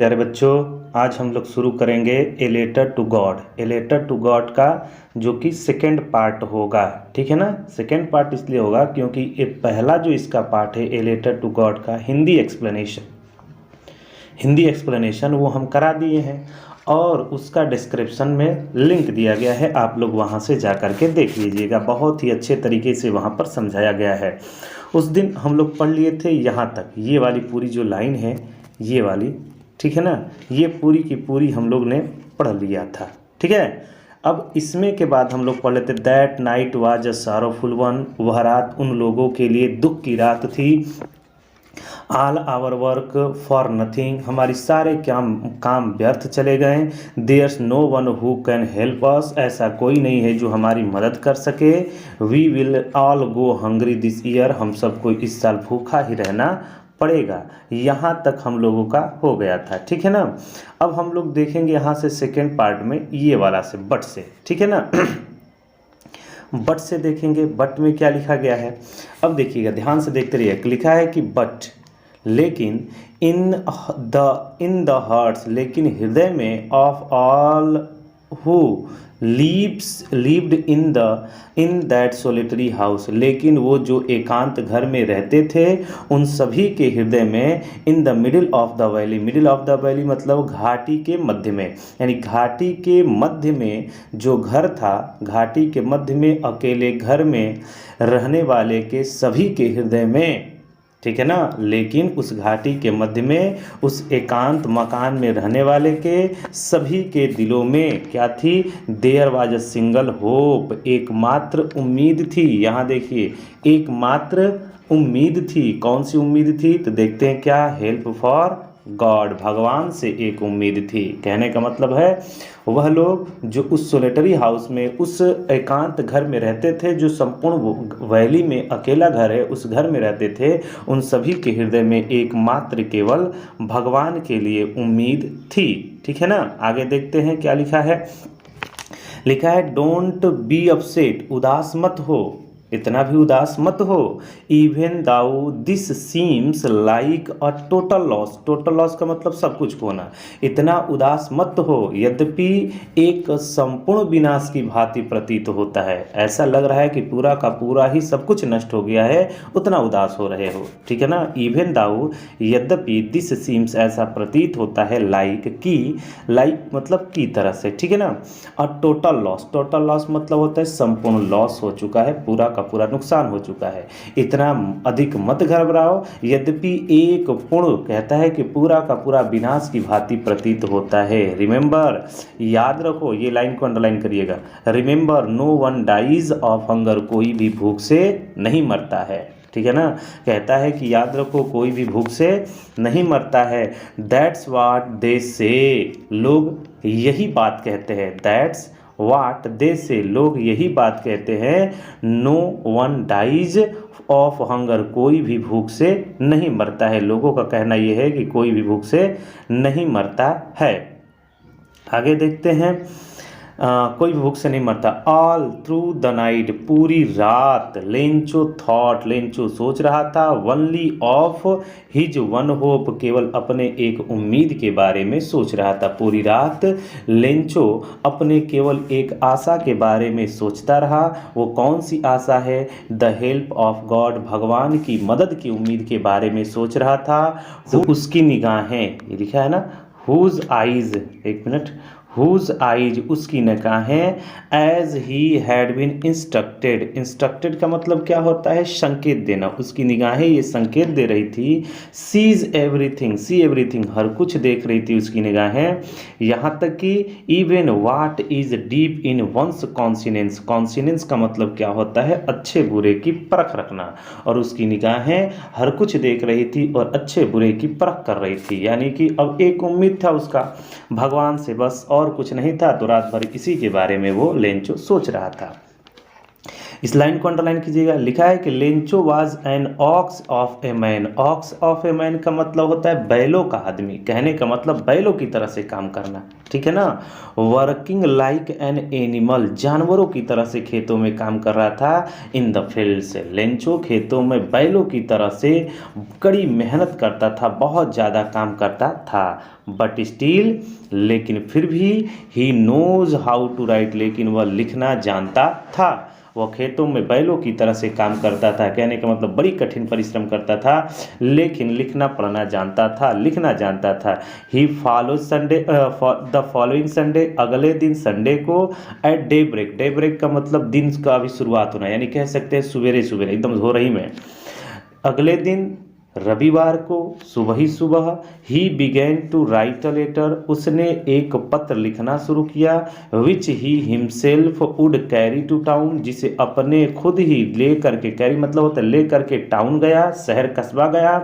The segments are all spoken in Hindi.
प्यारे बच्चों, आज हम लोग शुरू करेंगे a letter to God. A letter to God का जो कि सेकेंड पार्ट होगा, ठीक है ना। सेकेंड पार्ट इसलिए होगा क्योंकि ये पहला जो इसका पार्ट है ए लेटर टू गॉड का हिंदी एक्सप्लेनेशन वो हम करा दिए हैं और उसका डिस्क्रिप्शन में लिंक दिया गया है। आप लोग वहाँ से जा कर के देख लीजिएगा, बहुत ही अच्छे तरीके से वहाँ पर समझाया गया है। उस दिन हम लोग पढ़ लिए थे यहाँ तक, ये वाली पूरी जो लाइन है ये वाली, ठीक है ना, ये पूरी की पूरी हम लोग ने पढ़ लिया था, ठीक है। अब इसमें के बाद हम लोग पढ़ लेते that night was a sorrowful one, वह रात उन लोगों के लिए दुख की रात थी। All our work for nothing, हमारी सारे काम व्यर्थ चले गए। There's no one who can help us, ऐसा कोई नहीं है जो हमारी मदद कर सके। We will all go hungry this year, हम सबको इस साल भूखा ही रहना पड़ेगा। यहाँ तक हम लोगों का हो गया था, ठीक है ना। अब हम लोग देखेंगे यहाँ से सेकेंड पार्ट में ये वाला से बट से, ठीक है ना। बट से देखेंगे, बट में क्या लिखा गया है। अब देखिएगा, ध्यान से देखते रहिए। लिखा है कि बट, लेकिन इन द हार्ट्स, लेकिन हृदय में, of all who lived in that solitary house, लेकिन वो जो एकांत घर में रहते थे उन सभी के हृदय में, in the middle of the valley, middle of the valley मतलब घाटी के मध्य में, यानी घाटी के मध्य में जो घर था, घाटी के मध्य में अकेले घर में रहने वाले के सभी के हृदय में, ठीक है ना। लेकिन उस घाटी के मध्य में, उस एकांत मकान में रहने वाले के सभी के दिलों में क्या थी, there was a single hope, एकमात्र उम्मीद थी। यहाँ देखिए, एकमात्र उम्मीद थी। कौन सी उम्मीद थी, तो देखते हैं क्या, हेल्प फॉर गॉड, भगवान से एक उम्मीद थी। कहने का मतलब है वह लोग जो उस सोलिटरी हाउस में, उस एकांत घर में रहते थे, जो संपूर्ण वैली में अकेला घर है, उस घर में रहते थे, उन सभी के हृदय में एकमात्र केवल भगवान के लिए उम्मीद थी, ठीक है ना। आगे देखते हैं क्या लिखा है। लिखा है डोंट बी अपसेट, उदास मत हो, इतना भी उदास मत हो। Even though this seems like a total loss, total loss का मतलब सब कुछ खोना। इतना उदास मत हो, यद्यपि एक संपूर्ण विनाश की भांति प्रतीत होता है। ऐसा लग रहा है कि पूरा का पूरा ही सब कुछ नष्ट हो गया है, उतना उदास हो रहे हो, ठीक है ना। इवन दाउ, यद्यपि, दिस सीम्स ऐसा प्रतीत होता है, लाइक की, लाइक मतलब की तरह से, ठीक है ना। और टोटल लॉस, टोटल लॉस मतलब होता है संपूर्ण लॉस हो चुका है, पूरा का पूरा नुकसान हो चुका है। इतना अधिक मत घबराओ, यद्यपि एक पूर्ण, कहता है कि पूरा का पूरा विनाश की भांति प्रतीत होता है। रिमेंबर, याद रखो, ये लाइन को अंडरलाइन करिएगा। Remember, no one dies of hunger, कोई भी भूख से नहीं मरता है, ठीक है ना। कहता है कि याद रखो, कोई भी भूख से नहीं मरता है। दैट्स वाट दे से, लोग यही बात कहते हैं। दैट्स वाट दे से, लोग यही बात कहते हैं। No one dies of hunger, कोई भी भूख से नहीं मरता है। लोगों का कहना यह है कि कोई भी भूख से नहीं मरता है। आगे देखते हैं, कोई भूख से नहीं मरता। ऑल थ्रू द नाइट, पूरी रात, लेंचो थॉट, लेंचो सोच रहा था। Only of his one hope, केवल अपने एक उम्मीद के बारे में सोच रहा था। पूरी रात लेंचो अपने केवल एक आशा के बारे में सोचता रहा। वो कौन सी आशा है, द हेल्प ऑफ गॉड, भगवान की मदद की उम्मीद के बारे में सोच रहा था। तो उसकी निगाहें, ये लिखा है ना, हुज आइज, एक मिनट, हुज आइज, उसकी निगाहें, as he had been instructed, instructed का मतलब क्या होता है, संकेत देना। उसकी निगाहें ये संकेत दे रही थी। सीज एवरीथिंग, सी एवरीथिंग, हर कुछ देख रही थी उसकी निगाहें। यहाँ तक कि even what is deep in one's conscience, conscience का मतलब क्या होता है, अच्छे बुरे की परख रखना। और उसकी निगाहें हर कुछ देख रही थी और अच्छे बुरे की परख कर रही थी। यानी कि अब एक उम्मीद था उसका भगवान से, बस और कुछ नहीं था। तो रात भर इसी के बारे में वो लेंचो सोच रहा था। इस लाइन को अंडरलाइन कीजिएगा। लिखा है कि Lencho was an ox of a man. Ox of a man का मतलब होता है बैलों का आदमी, कहने का मतलब बैलों की तरह से काम करना, ठीक है ना। वर्किंग लाइक एन एनिमल, जानवरों की तरह से खेतों में काम कर रहा था। इन द फील्ड से, लेंचो खेतों में बैलों की तरह से कड़ी मेहनत करता था, बहुत ज़्यादा काम करता था। बट स्टिल, लेकिन फिर भी, he knows how to write, लेकिन वह लिखना जानता था। वह खेतों में बैलों की तरह से काम करता था, कहने का मतलब बड़ी कठिन परिश्रम करता था, लेकिन लिखना पढ़ना जानता था, लिखना जानता था। He follow Sunday, the following Sunday, अगले दिन संडे को, at daybreak, daybreak का मतलब दिन का अभी शुरुआत होना, यानी कह सकते हैं सवेरे सवेरे एकदम हो रही में। अगले दिन रविवार को सुबह ही सुबह, he began to write a letter, उसने एक पत्र लिखना शुरू किया, which he himself would carry to town, जिसे अपने खुद ही ले करके, कैरी मतलब होता है ले करके टाउन गया, शहर कस्बा गया,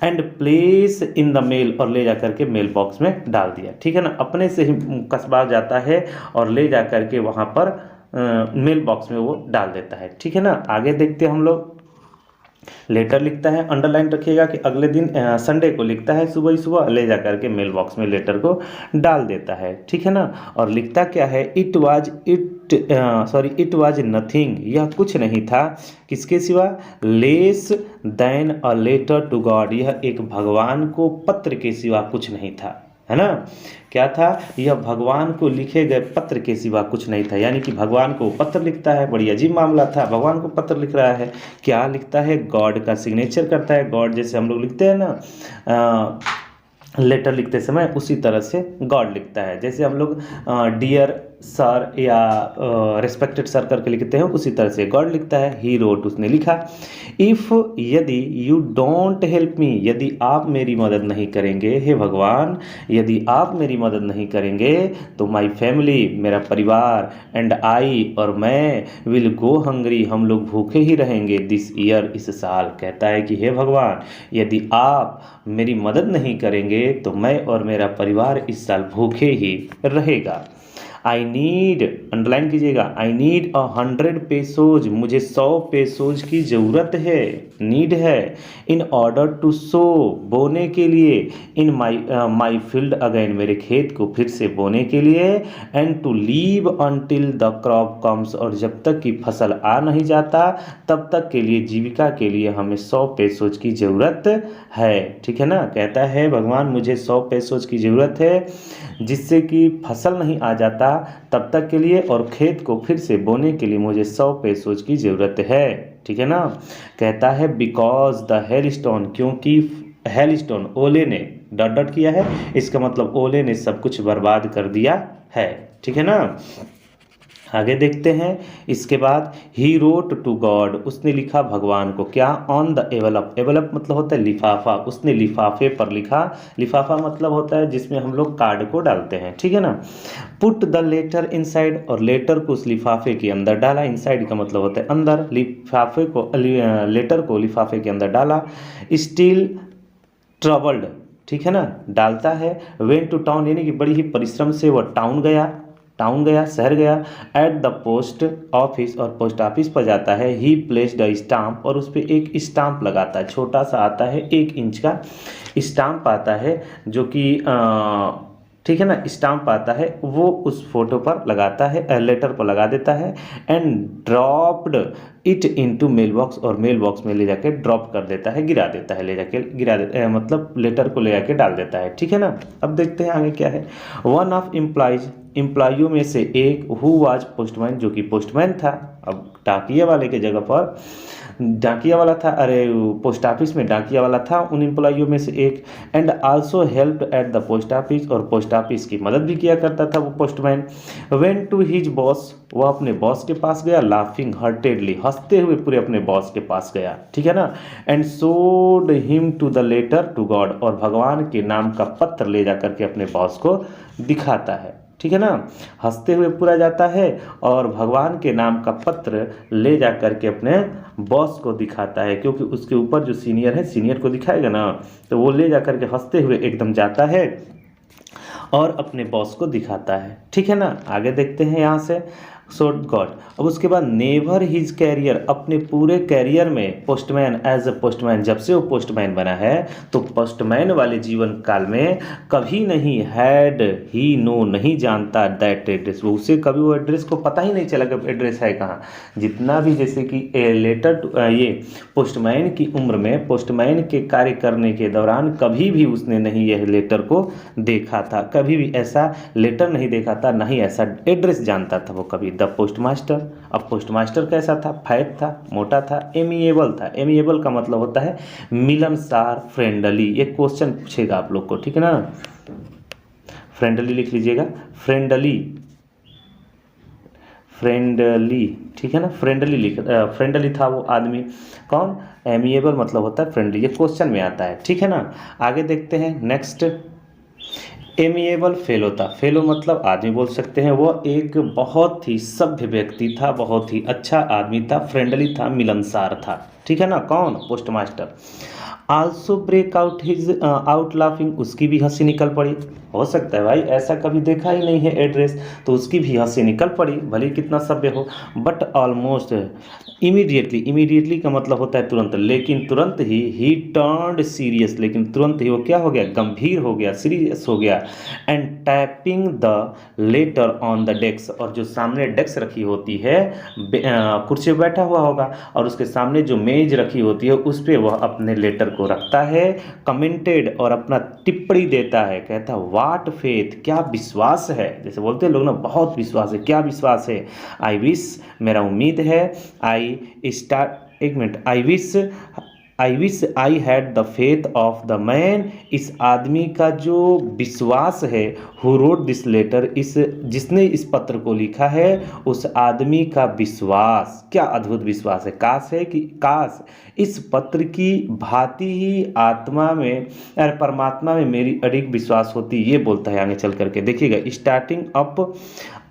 and place in the mail, और ले जा करके मेल बॉक्स में डाल दिया, ठीक है ना। अपने से ही कस्बा जाता है और ले जा करके वहाँ पर मेल बॉक्स में वो डाल देता है, ठीक है ना। आगे देखते हैं हम लोग। लेटर लिखता है, अंडरलाइन रखिएगा कि अगले दिन संडे को लिखता है, सुबह ही सुबह ले जा करके मेल बॉक्स में लेटर को डाल देता है, ठीक है ना। और लिखता क्या है, इट वाज नथिंग, यह कुछ नहीं था, किसके सिवा, less than a letter to God, यह एक भगवान को पत्र के सिवा कुछ नहीं था, है ना। क्या था, यह भगवान को लिखे गए पत्र के सिवा कुछ नहीं था, यानी कि भगवान को पत्र लिखता है, बड़ी अजीब मामला था, भगवान को पत्र लिख रहा है। क्या लिखता है, गॉड का सिग्नेचर करता है, गॉड जैसे हम लोग लिखते हैं ना लेटर लिखते समय, उसी तरह से गॉड लिखता है, जैसे हम लोग डियर सर या रिस्पेक्टेड सर करके लिखते हैं, उसी तरह से गॉड लिखता है। ही रोट, उसने लिखा, इफ़, यदि, यू डोंट हेल्प मी, यदि आप मेरी मदद नहीं करेंगे, हे भगवान, यदि आप मेरी मदद नहीं करेंगे तो माई फैमिली, मेरा परिवार, एंड आई, और मैं, विल गो हंग्री, हम लोग भूखे ही रहेंगे, दिस ईयर, इस साल। कहता है कि हे भगवान, यदि आप मेरी मदद नहीं करेंगे तो मैं और मेरा परिवार इस साल भूखे ही रहेगा। आई नीड, अंडरलाइन कीजिएगा, आई नीड 100 पेसोज, मुझे 100 पेसोज की ज़रूरत है, नीड है, इन ऑर्डर टू सो, बोने के लिए, इन माई फील्ड अगेन, मेरे खेत को फिर से बोने के लिए, and to leave until the crop comes, और जब तक कि फसल आ नहीं जाता तब तक के लिए, जीविका के लिए हमें 100 पेसोज की ज़रूरत है, ठीक है ना। कहता है भगवान, मुझे 100 पेसोज की ज़रूरत है, जिससे कि फसल नहीं आ जाता तब तक के लिए, और खेत को फिर से बोने के लिए मुझे 100 पेसोज की ज़रूरत है, ठीक है ना। कहता है बिकॉज द हेलस्टोन, क्योंकि हेलस्टोन, ओले ने डॉट डॉट किया है, इसका मतलब ओले ने सब कुछ बर्बाद कर दिया है, ठीक है ना। आगे देखते हैं। इसके बाद ही रोट टू गॉड, उसने लिखा भगवान को, क्या, ऑन द एवलप, एवलप मतलब होता है लिफाफा, उसने लिफाफे पर लिखा, लिफाफा मतलब होता है जिसमें हम लोग कार्ड को डालते हैं, ठीक है ना। पुट द लेटर इनसाइड, और लेटर को उस लिफाफे के अंदर डाला, इनसाइड का मतलब होता है अंदर, लिफाफे को, लेटर को लिफाफे के अंदर डाला। स्टिल ट्रबल्ड, ठीक है ना, डालता है। वेंट टू टाउन, यानी कि बड़ी ही परिश्रम से वह टाउन गया, शहर गया। एट द पोस्ट ऑफिस, और पोस्ट ऑफिस पर जाता है। ही प्लेस्ड द स्टाम्प, और उस पर एक स्टाम्प लगाता है, छोटा सा आता है, 1 इंच का स्टाम्प आता है, जो कि ठीक है ना, स्टाम्प आता है, वो उस फोटो पर लगाता है, लेटर पर लगा देता है। And dropped it into mail box, और मेल बॉक्स में ले जाके ड्रॉप कर देता है, गिरा देता है, ले जाके मतलब लेटर को ले जाके डाल देता है, ठीक है ना। अब देखते हैं आगे क्या है। वन ऑफ एम्प्लॉइयों में से एक, हु वाज पोस्टमैन, जो कि पोस्टमैन था, अब डाकिया वाले के जगह पर डाकिया वाला था, अरे पोस्ट ऑफिस में डाकिया वाला था, उन एम्प्लॉइयों में से एक। And also helped at the post office, और पोस्ट ऑफिस की मदद भी किया करता था वो postman. Went to his boss, वह अपने बॉस के पास गया, लाफिंग हार्टेडली, हंसते हुए पूरे अपने बॉस के पास गया, ठीक है ना। And showed him to the letter to God, और भगवान के नाम का पत्र ले जा करके अपने बॉस को दिखाता है, ठीक है ना। हंसते हुए पूरा जाता है और भगवान के नाम का पत्र ले जा करके अपने बॉस को दिखाता है, क्योंकि उसके ऊपर जो सीनियर है, सीनियर को दिखाएगा ना, तो वो ले जा करके हंसते हुए एकदम जाता है और अपने बॉस को दिखाता है, ठीक है ना। आगे देखते हैं यहाँ से। सो गॉड। अब उसके बाद नेवर हिज कैरियर, अपने पूरे कैरियर में पोस्टमैन, एज अ पोस्टमैन, जब से वो पोस्टमैन बना है तो पोस्टमैन वाले जीवन काल में कभी नहीं हैड ही नो, नहीं जानता दैट एड्रेस, वो उसे कभी वो एड्रेस को पता ही नहीं चला कि एड्रेस है कहाँ। जितना भी जैसे कि लेटर ये पोस्टमैन की उम्र में पोस्टमैन के कार्य करने के दौरान कभी भी उसने नहीं यह लेटर को देखा था, कभी भी ऐसा लेटर नहीं देखा था, नहीं ऐसा एड्रेस जानता था वो कभी। द पोस्टमास्टर, अब पोस्टमास्टर कैसा था? फैट था, मोटा था, एमिएबल था। एमिएबल का मतलब होता है मिलनसार, फ्रेंडली। ये क्वेश्चन पूछेगा आप लोग को, ठीक है ना। फ्रेंडली लिख लीजिएगा, फ्रेंडली, फ्रेंडली, ठीक है ना। फ्रेंडली था वो आदमी। कौन? एमिएबल मतलब होता है फ्रेंडली, ये क्वेश्चन में आता है, ठीक है ना। आगे देखते हैं नेक्स्ट। एमिएबल फेलो था, फेलो मतलब आदमी बोल सकते हैं। वो एक बहुत ही सभ्य व्यक्ति था, बहुत ही अच्छा आदमी था, फ्रेंडली था, मिलनसार था, ठीक है ना। कौन? Postmaster. Also break out his out laughing, उसकी भी हंसी निकल पड़ी। हो सकता है भाई ऐसा कभी देखा ही नहीं है एड्रेस, तो उसकी भी हंसी निकल पड़ी, भले ही कितना सभ्य हो। बट ऑलमोस्ट इमीडिएटली, इमीडिएटली का मतलब होता है तुरंत, लेकिन तुरंत ही टर्न्ड सीरियस, लेकिन तुरंत ही वो क्या हो गया? गंभीर हो गया, सीरियस हो गया। And tapping the later on the desk, और जो सामने डेस्क रखी होती है, कुर्सी पर बैठा हुआ होगा और उसके सामने जो मेज रखी होती है उस पर वह अपने लेटर को रखता है, कमेंटेड, और अपना टिप्पणी देता है, कहता है वाट फेथ, क्या विश्वास है। जैसे बोलते हैं लोग ना, बहुत विश्वास है, क्या विश्वास है। आई विश, मेरा उम्मीद है। आई स्टार्ट, एक minute, I wish I had the faith of the man, इस आदमी का जो विश्वास है, हु रोट दिस लेटर, इस जिसने इस पत्र को लिखा है, उस आदमी का विश्वास, क्या अद्भुत विश्वास है। काश है कि काश इस पत्र की भांति ही आत्मा में, परमात्मा में मेरी अडिग विश्वास होती, ये बोलता है आगे चल करके। देखिएगा, starting up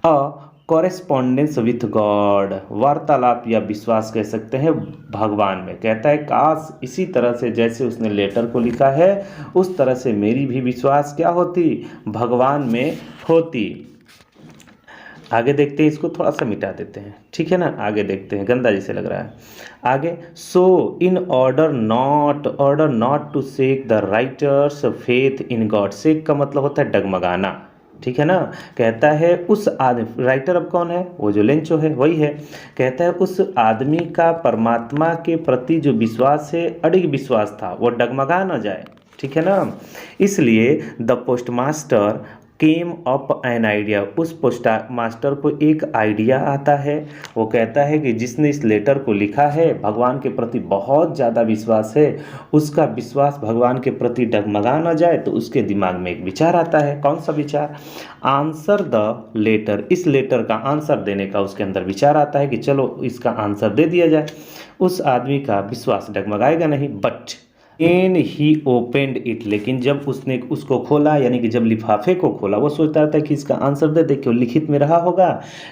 a correspondence with God, वार्तालाप या विश्वास कह सकते हैं भगवान में। कहता है काश इसी तरह से जैसे उसने लेटर को लिखा है उस तरह से मेरी भी विश्वास क्या होती? भगवान में होती। आगे देखते हैं, इसको थोड़ा सा मिटा देते हैं, ठीक है ना। आगे देखते हैं, गंदा जैसे लग रहा है आगे। So in order not to shake the writer's faith in God, shake का मतलब होता है डगमगाना, ठीक है ना। कहता है उस आदमी, राइटर अब कौन है? वो जो लेंचो है वही है। कहता है उस आदमी का परमात्मा के प्रति जो विश्वास है, अडिग विश्वास था, वो डगमगा न जाए, ठीक है ना। इसलिए the postmaster came up an idea, उस पोस्ट मास्टर को एक आइडिया आता है। वो कहता है कि जिसने इस लेटर को लिखा है, भगवान के प्रति बहुत ज़्यादा विश्वास है, उसका विश्वास भगवान के प्रति डगमगा न जाए, तो उसके दिमाग में एक विचार आता है। कौन सा विचार? आंसर द लेटर, इस लेटर का आंसर देने का उसके अंदर विचार आता है कि चलो इसका आंसर दे दिया जाए, उस आदमी का विश्वास डगमगाएगा नहीं। But when he opened it, लेकिन जब उसने उसको खोला, यानी कि जब लिफाफे को खोला, वो सोचता था कि इसका आंसर दे दे, क्यों लिखित में रहा होगा,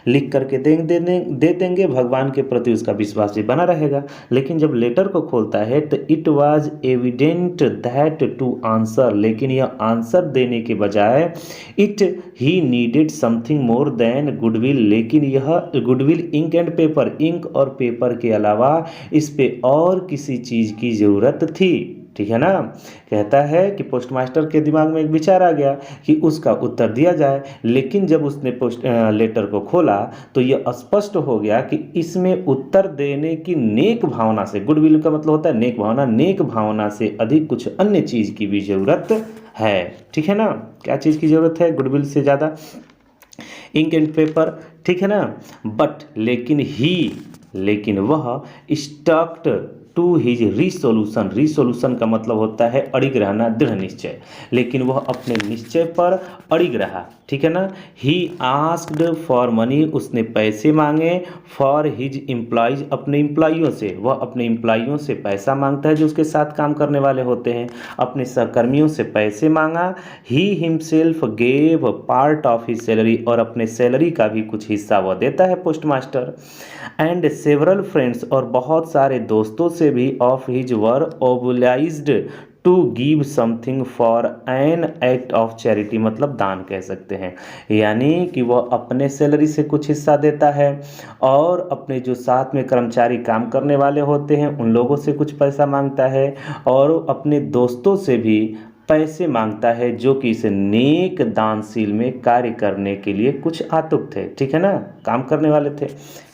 लिख करके दे देंगे, भगवान के प्रति उसका विश्वास भी बना रहेगा। लेकिन जब लेटर को खोलता है तो it was evident that to answer, लेकिन यह आंसर देने के बजाय it he needed something more than goodwill, लेकिन यह goodwill, ink and paper, ink और पेपर के अलावा इस पे और किसी चीज़ की ज़रूरत थी, ठीक है ना। कहता है कि पोस्टमास्टर के दिमाग में एक विचार आ गया कि उसका उत्तर दिया जाए, लेकिन जब उसने लेटर को खोला तो यह स्पष्ट हो गया कि इसमें उत्तर देने की नेक भावना से, गुडविल का मतलब होता है नेक भावना, नेक भावना से अधिक कुछ अन्य चीज़ की भी ज़रूरत है, ठीक है ना। क्या चीज़ की ज़रूरत है गुडविल से ज़्यादा? इंक एंड पेपर, ठीक है ना। बट लेकिन वह stuck to his resolution, resolution का मतलब होता है अड़िग रहना, दृढ़ निश्चय, लेकिन वह अपने निश्चय पर अड़िग रहा, ठीक है ना। ही आस्क्ड फॉर मनी, उसने पैसे मांगे, फॉर हिज एम्प्लॉयज, अपने एम्प्लॉइयों से, वह अपने एम्प्लॉइयों से पैसा मांगता है जो उसके साथ काम करने वाले होते हैं, अपने सहकर्मियों से पैसे मांगा। He himself gave part of his salary, और अपने सैलरी का भी कुछ हिस्सा वह देता है पोस्टमास्टर। एंड सेवरल फ्रेंड्स, और बहुत सारे दोस्तों से भी of his were obliged to give something for an act of charity, मतलब दान कह सकते हैं। यानी कि वह अपने सैलरी से कुछ हिस्सा देता है और अपने जो साथ में कर्मचारी काम करने वाले होते हैं उन लोगों से कुछ पैसा मांगता है और अपने दोस्तों से भी पैसे मांगता है जो कि इस नेक दानशील में कार्य करने के लिए कुछ आतुक थे, ठीक है ना, काम करने वाले थे,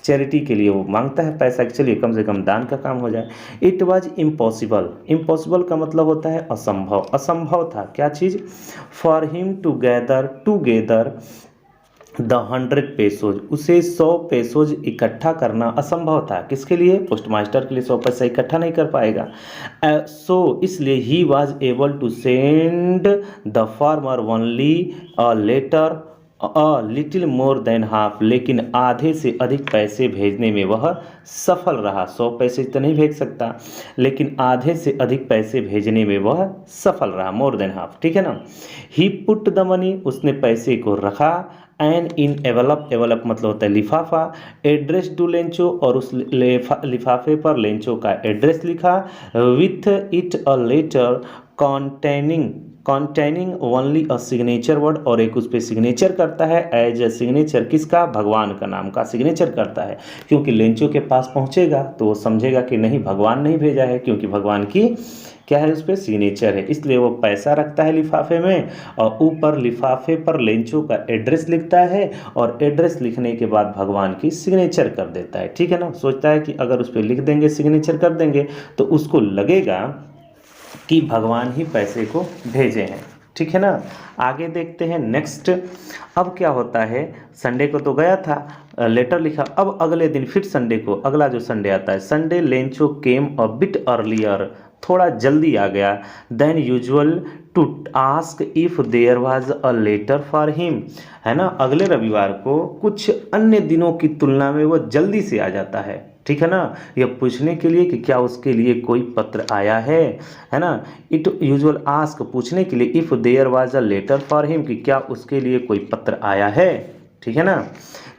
चैरिटी के लिए वो मांगता है पैसा कि चलिए कम से कम दान का काम हो जाए। इट वॉज इम्पॉसिबल, इम्पॉसिबल का मतलब होता है असंभव, असंभव था क्या चीज़, फॉर हिम टूगेदर द 100 पेसोज, उसे 100 पेसोज इकट्ठा करना असंभव था। किसके लिए, पोस्ट मास्टर के लिए 100 पैसा इकट्ठा नहीं कर पाएगा। सो इसलिए he was able to send the farmer only a letter a little more than half, लेकिन आधे से अधिक पैसे भेजने में वह सफल रहा। 100 पैसे तो नहीं भेज सकता लेकिन आधे से अधिक पैसे भेजने में वह सफल रहा, मोर देन हाफ, ठीक है ना। ही पुट द मनी, उसने पैसे को रखा, एन इन एवलप, एवलप मतलब होता है लिफाफा, एड्रेस टू लेंचो, और उस लिफाफे पर लेंचो का एड्रेस लिखा, with it a letter containing only a signature word, और एक उस पर सिग्नेचर करता है एज ए सिग्नेचर, किसका, भगवान का नाम का सिग्नेचर करता है, क्योंकि लेंचो के पास पहुंचेगा तो वो समझेगा कि नहीं भगवान नहीं भेजा है, क्योंकि भगवान की क्या है, उस पर सिग्नेचर है, इसलिए वो पैसा रखता है लिफाफे में और ऊपर लिफाफे पर लेंचो का एड्रेस लिखता है और एड्रेस लिखने के बाद भगवान की सिग्नेचर कर देता है, ठीक है ना। सोचता है कि अगर उस पर लिख देंगे, सिग्नेचर कर देंगे तो उसको लगेगा कि भगवान ही पैसे को भेजे हैं, ठीक है ना। आगे देखते हैं नेक्स्ट। अब क्या होता है, संडे को तो गया था, लेटर लिखा, अब अगले दिन फिर संडे को, अगला जो संडे आता है, Sunday Lencho came a bit earlier, थोड़ा जल्दी आ गया, than usual to ask if there was a letter for him, है ना। अगले रविवार को कुछ अन्य दिनों की तुलना में वो जल्दी से आ जाता है, ठीक है ना, यह पूछने के लिए कि क्या उसके लिए कोई पत्र आया है ना। इट यूजुअल आस्क, पूछने के लिए, if there was a letter for him, कि क्या उसके लिए कोई पत्र आया है, ठीक है ना।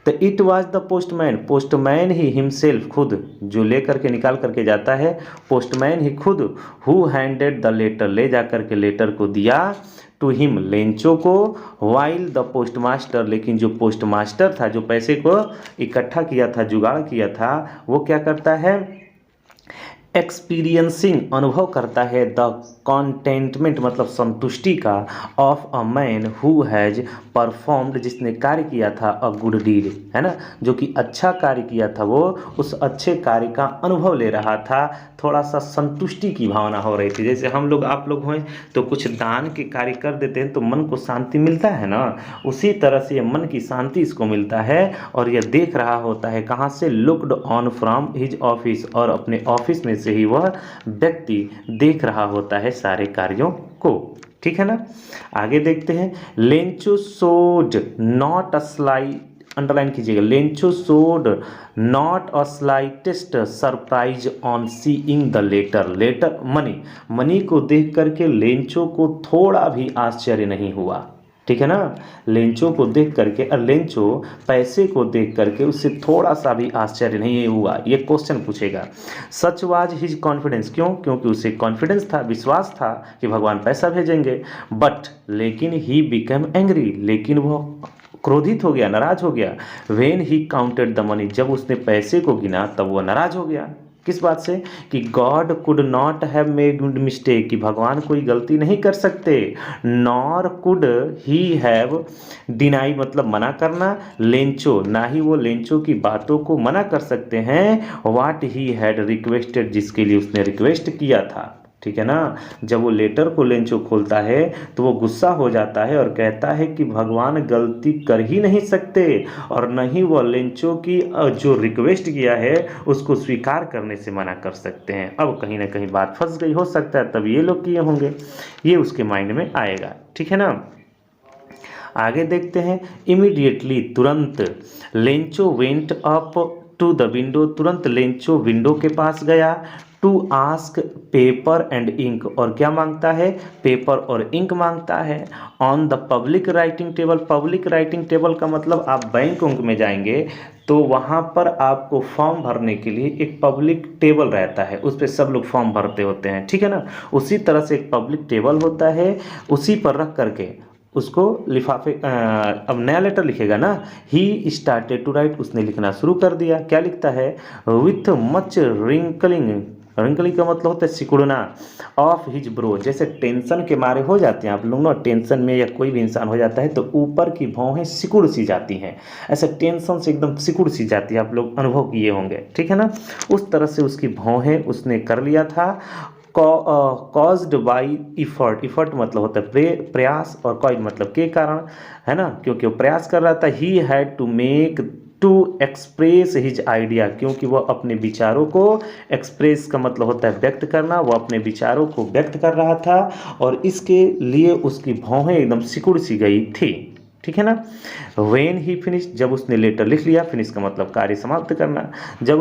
तो it was the postman, postman he himself, खुद जो ले करके निकाल करके जाता है, पोस्टमैन ही खुद, हु हैंडेड द लेटर, ले जा करके लेटर को दिया, टू हिम, लेंचो को, वाइल द पोस्टमास्टर, लेकिन जो पोस्टमास्टर था, जो पैसे को इकट्ठा किया था, जुगाड़ किया था, वो क्या करता है, एक्सपीरियंसिंग, अनुभव करता है, द कॉन्टेंटमेंट मतलब संतुष्टि का, of a man who has performed, जिसने कार्य किया था, अ गुड डीड, है ना, जो कि अच्छा कार्य किया था, वो उस अच्छे कार्य का अनुभव ले रहा था, थोड़ा सा संतुष्टि की भावना हो रही थी। जैसे हम लोग, आप लोग हैं तो कुछ दान के कार्य कर देते हैं तो मन को शांति मिलता है ना, उसी तरह से मन की शांति इसको मिलता है और यह देख रहा होता है कहाँ से, looked on from his office, और अपने ऑफिस में से ही वह व्यक्ति देख रहा होता है सारे कार्यों को, ठीक है ना। आगे देखते हैं, Lencho showed not a slight, underline कीजिएगा, Lencho showed not a slightest surprise on seeing the letter, letter money को देख करके लेंचो को थोड़ा भी आश्चर्य नहीं हुआ, ठीक है ना। लेंचो को देख करके, और लेंचो पैसे को देख करके उससे थोड़ा सा भी आश्चर्य नहीं हुआ, ये क्वेश्चन पूछेगा। सच वाज हिज कॉन्फिडेंस, क्यों, क्योंकि उसे कॉन्फिडेंस था, विश्वास था कि भगवान पैसा भेजेंगे, बट लेकिन ही बिकम एंग्री, लेकिन वह क्रोधित हो गया, नाराज हो गया, when he counted the money, जब उसने पैसे को गिना तब वह नाराज हो गया, किस बात से, कि God could not have made mistake, कि भगवान कोई गलती नहीं कर सकते, nor could he have deny मतलब मना करना, लेंचो ना ही वो लेंचो की बातों को मना कर सकते हैं, व्हाट ही हैड रिक्वेस्टेड, जिसके लिए उसने रिक्वेस्ट किया था, ठीक है ना। जब वो लेटर को लेंचो खोलता है तो वो गुस्सा हो जाता है और कहता है कि भगवान गलती कर ही नहीं सकते, और न ही वो लेंचो की जो रिक्वेस्ट किया है उसको स्वीकार करने से मना कर सकते हैं। अब कहीं ना कहीं बात फंस गई, हो सकता है तब ये लोग किए होंगे, ये उसके माइंड में आएगा, ठीक है ना। आगे देखते हैं, इमीडिएटली, तुरंत, Lencho went up to the window, तुरंत लेंचो विंडो के पास गया, to ask paper and ink, और क्या मांगता है, पेपर और इंक मांगता है। On the public writing table, public writing table का मतलब आप बैंक उंक में जाएंगे तो वहाँ पर आपको फॉर्म भरने के लिए एक पब्लिक टेबल रहता है, उस पर सब लोग फॉर्म भरते होते हैं, ठीक है ना। उसी तरह से एक पब्लिक टेबल होता है, उसी पर रख करके उसको लिफाफे अब नया लेटर लिखेगा ना। ही स्टार्टेड टू राइट, उसने लिखना शुरू कर दिया। क्या लिखता है, विथ मच रिंकलिंग, रिंकलिंग का मतलब होता है सिकुड़ना, ऑफ हिज ब्रो, जैसे टेंशन के मारे हो जाते हैं आप लोग ना, टेंशन में या कोई भी इंसान हो जाता है तो ऊपर की भौहें सिकुड़ सी जाती हैं, ऐसे टेंशन से एकदम सिकुड़ सी जाती है, आप लोग अनुभव किए होंगे, ठीक है ना। उस तरह से उसकी भौहें उसने कर लिया था। कॉज्ड बाई इफर्ट, इफर्ट मतलब होता है प्रयास, और कॉज मतलब के कारण, है ना, क्योंकि वो प्रयास कर रहा था। He had to make to express his idea, क्योंकि वह अपने विचारों को, एक्सप्रेस का मतलब होता है व्यक्त करना, वह अपने विचारों को व्यक्त कर रहा था और इसके लिए उसकी भौहें एकदम सिकुड़ सी गई थी, ठीक है ना। वेन ही फिनिश, जब उसने लेटर लिख लिया, फिनिश का मतलब कार्य समाप्त करना। जब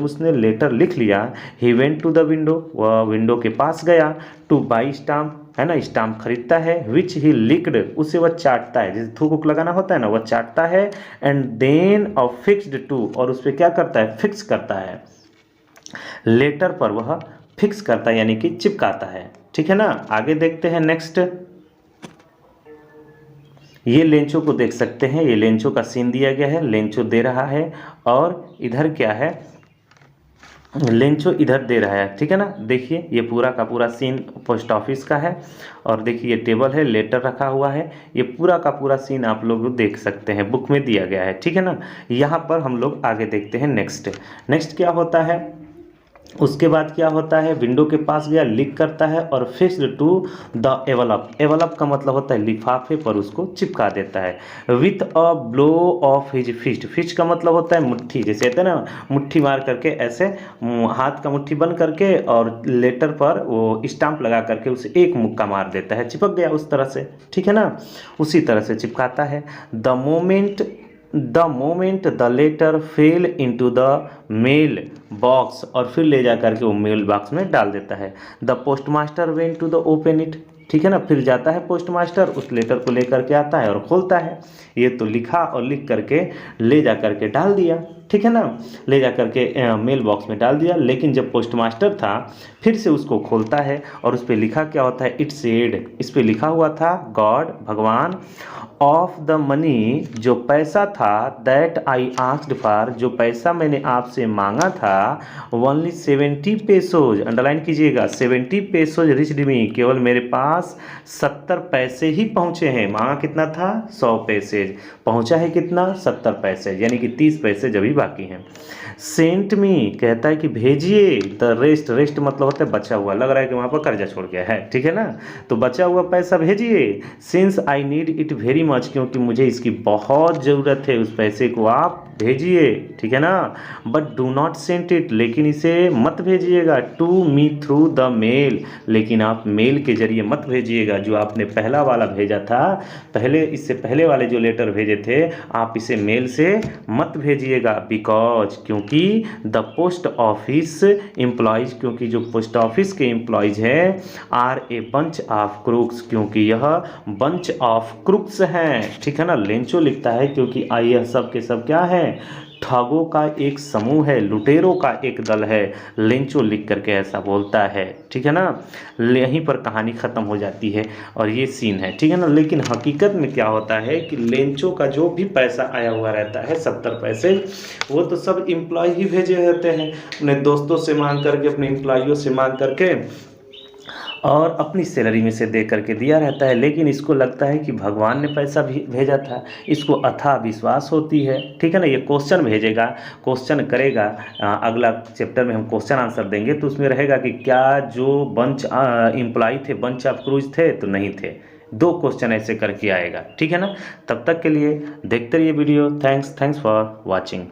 उसने लेटर लिख लिया, he went to the window, वह विंडो के पास गया। टू बाई स्टाम्प, है ना, स्टाम्प खरीदता है। विच ही लिक्ड, उसे वह चाटता है, जैसे थूक लगाना होता है ना, वह चाटता है। And then affixed to, और उस पर क्या करता है, फिक्स करता है, लेटर पर वह फिक्स करता है यानी कि चिपकाता है, ठीक है ना। आगे देखते हैं नेक्स्ट। ये लेंचो को देख सकते हैं, ये लेंचो का सीन दिया गया है, लेंचो दे रहा है और इधर क्या है, लेंचो इधर दे रहा है, ठीक है ना। देखिए ये पूरा का पूरा सीन पोस्ट ऑफिस का है और देखिए ये टेबल है, लेटर रखा हुआ है, ये पूरा का पूरा सीन आप लोग देख सकते हैं, बुक में दिया गया है, ठीक है ना। यहाँ पर हम लोग आगे देखते हैं नेक्स्ट। नेक्स्ट क्या होता है, उसके बाद क्या होता है, विंडो के पास गया, लिख करता है और फिक्स्ड टू द एवलप, एवलप का मतलब होता है लिफाफे पर उसको चिपका देता है। With a blow of his fist, fist का मतलब होता है मुट्ठी, जैसे कहते हैं ना मुट्ठी मार करके, ऐसे हाथ का मुट्ठी बन करके और लेटर पर वो स्टाम्प लगा करके उसे एक मुक्का मार देता है, चिपक गया उस तरह से, ठीक है ना। उसी तरह से चिपकाता है। The moment the letter fell into the mail box, और फिर ले जा करके वो मेल बॉक्स में डाल देता है। The post master went to the open it, ठीक है ना, फिर जाता है पोस्ट मास्टर, उस लेटर को लेकर के आता है और खोलता है। ये तो लिखा और लिख करके ले जा करके डाल दिया, ठीक है ना, ले जा करके मेल बॉक्स में डाल दिया। लेकिन जब पोस्ट मास्टर था फिर से उसको खोलता है और उस पर लिखा क्या होता है, इट सेड, इस पर लिखा हुआ था गॉड, भगवान, ऑफ द मनी, जो पैसा था, दैट आई आस्क्ड फॉर, जो पैसा मैंने आपसे मांगा था, ओनली 70 पेसोज, अंडरलाइन कीजिएगा, 70 पेसोज रिच्ड मी, केवल मेरे पास 70 पैसे ही पहुँचे हैं। मांगा कितना था, 100 पैसे, पहुँचा है कितना, 70 पैसे, यानी कि 30 पैसे जब भी बाकी हैं। सेंट मी, कहता है कि भेजिए द रेस्ट, रेस्ट मतलब होता है बचा हुआ, लग रहा है कि वहाँ पर कर्जा छोड़ गया है, ठीक है ना, तो बचा हुआ पैसा भेजिए। Since I need it very much, क्योंकि मुझे इसकी बहुत ज़रूरत है, उस पैसे को आप भेजिए, ठीक है ना। But do not send it, लेकिन इसे मत भेजिएगा, to me through the mail, लेकिन आप मेल के जरिए मत भेजिएगा, जो आपने पहला वाला भेजा था, पहले इससे पहले वाले जो लेटर भेजे थे आप इसे मेल से मत भेजिएगा। बिकॉज, क्योंकि द पोस्ट ऑफिस एम्प्लॉयज़, क्योंकि जो पोस्ट ऑफिस के एम्प्लॉयज़ हैं, are a bunch of crooks, क्योंकि यह बंच ऑफ क्रूक्स हैं, ठीक है ना। लेंचो लिखता है क्योंकि यह सब के सब क्या है, ठगों का एक समूह है, लुटेरों का एक दल है। लेंचो लिख करके ऐसा बोलता है, ठीक है ना। यहीं पर कहानी ख़त्म हो जाती है और ये सीन है, ठीक है ना। लेकिन हकीकत में क्या होता है कि लेंचो का जो भी पैसा आया हुआ रहता है, 70 पैसे, वो तो सब एम्प्लॉय ही भेजे रहते हैं, अपने दोस्तों से मांग करके, अपने एम्प्लॉयों से मांग करके और अपनी सैलरी में से दे करके दिया रहता है। लेकिन इसको लगता है कि भगवान ने पैसा भी भेजा था, इसको अथाह विश्वास होती है, ठीक है ना। ये क्वेश्चन भेजेगा, क्वेश्चन करेगा, अगला चैप्टर में हम क्वेश्चन आंसर देंगे तो उसमें रहेगा कि क्या जो बंच एम्प्लॉय थे, बंच ऑफ क्रूज थे, तो नहीं थे। 2 क्वेश्चन ऐसे करके आएगा, ठीक है ना। तब तक के लिए देखते रहिए वीडियो। Thanks for watching.